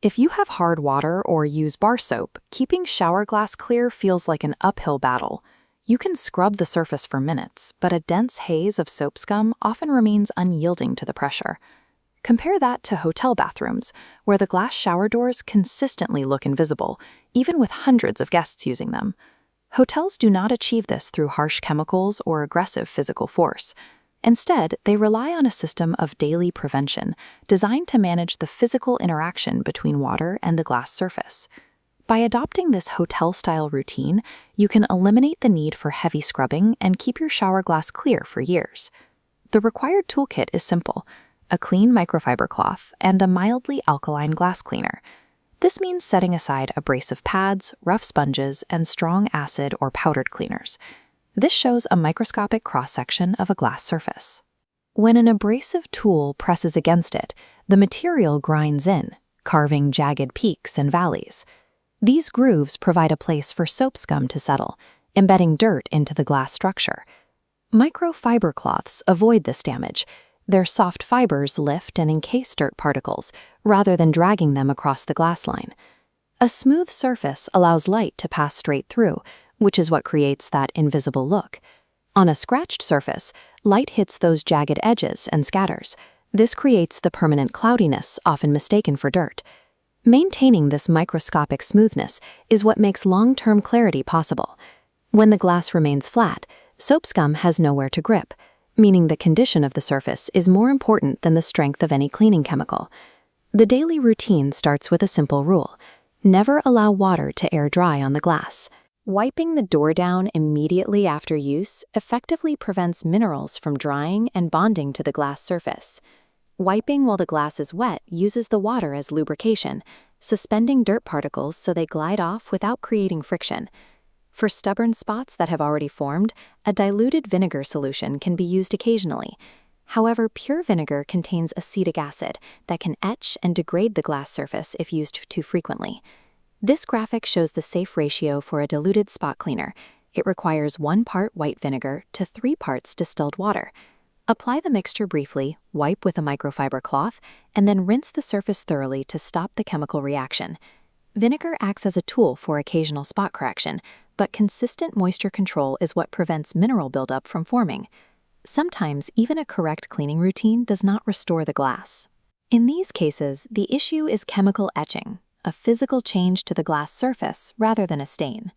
If you have hard water or use bar soap, keeping shower glass clear feels like an uphill battle. You can scrub the surface for minutes, but a dense haze of soap scum often remains unyielding to the pressure. Compare that to hotel bathrooms, where the glass shower doors consistently look invisible, even with hundreds of guests using them. Hotels do not achieve this through harsh chemicals or aggressive physical force. Instead, they rely on a system of daily prevention designed to manage the physical interaction between water and the glass surface. By adopting this hotel-style routine, you can eliminate the need for heavy scrubbing and keep your shower glass clear for years. The required toolkit is simple: a clean microfiber cloth and a mildly alkaline glass cleaner. This means setting aside abrasive pads, rough sponges, and strong acid or powdered cleaners. This shows a microscopic cross-section of a glass surface. When an abrasive tool presses against it, the material grinds in, carving jagged peaks and valleys. These grooves provide a place for soap scum to settle, embedding dirt into the glass structure. Microfiber cloths avoid this damage. Their soft fibers lift and encase dirt particles, rather than dragging them across the glass line. A smooth surface allows light to pass straight through, which is what creates that invisible look. On a scratched surface, light hits those jagged edges and scatters. This creates the permanent cloudiness often mistaken for dirt. Maintaining this microscopic smoothness is what makes long-term clarity possible. When the glass remains flat, soap scum has nowhere to grip, meaning the condition of the surface is more important than the strength of any cleaning chemical. The daily routine starts with a simple rule: never allow water to air dry on the glass. Wiping the door down immediately after use effectively prevents minerals from drying and bonding to the glass surface. Wiping while the glass is wet uses the water as lubrication, suspending dirt particles so they glide off without creating friction. For stubborn spots that have already formed, a diluted vinegar solution can be used occasionally. However, pure vinegar contains acetic acid that can etch and degrade the glass surface if used too frequently. This graphic shows the safe ratio for a diluted spot cleaner. It requires 1 part white vinegar to 3 parts distilled water. Apply the mixture briefly, wipe with a microfiber cloth, and then rinse the surface thoroughly to stop the chemical reaction. Vinegar acts as a tool for occasional spot correction, but consistent moisture control is what prevents mineral buildup from forming. Sometimes, even a correct cleaning routine does not restore the glass. In these cases, the issue is chemical etching, a physical change to the glass surface rather than a stain.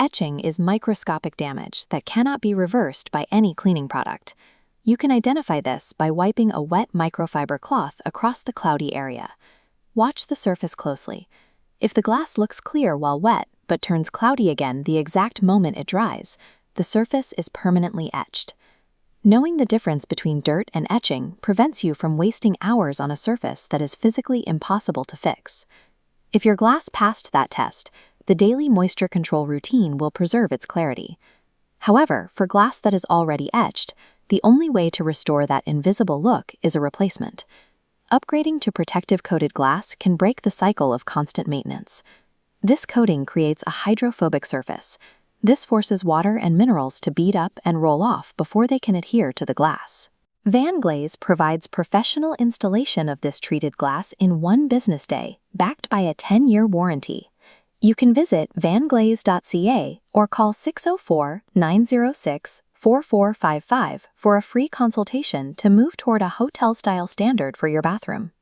Etching is microscopic damage that cannot be reversed by any cleaning product. You can identify this by wiping a wet microfiber cloth across the cloudy area. Watch the surface closely. If the glass looks clear while wet but turns cloudy again the exact moment it dries, the surface is permanently etched. Knowing the difference between dirt and etching prevents you from wasting hours on a surface that is physically impossible to fix. If your glass passed that test, the daily moisture control routine will preserve its clarity. However, for glass that is already etched, the only way to restore that invisible look is a replacement. Upgrading to protective coated glass can break the cycle of constant maintenance. This coating creates a hydrophobic surface. This forces water and minerals to bead up and roll off before they can adhere to the glass. VanGlaze provides professional installation of this treated glass in 1 business day, backed by a 10-year warranty. You can visit vanglaze.ca or call 604-906-4455 for a free consultation to move toward a hotel-style standard for your bathroom.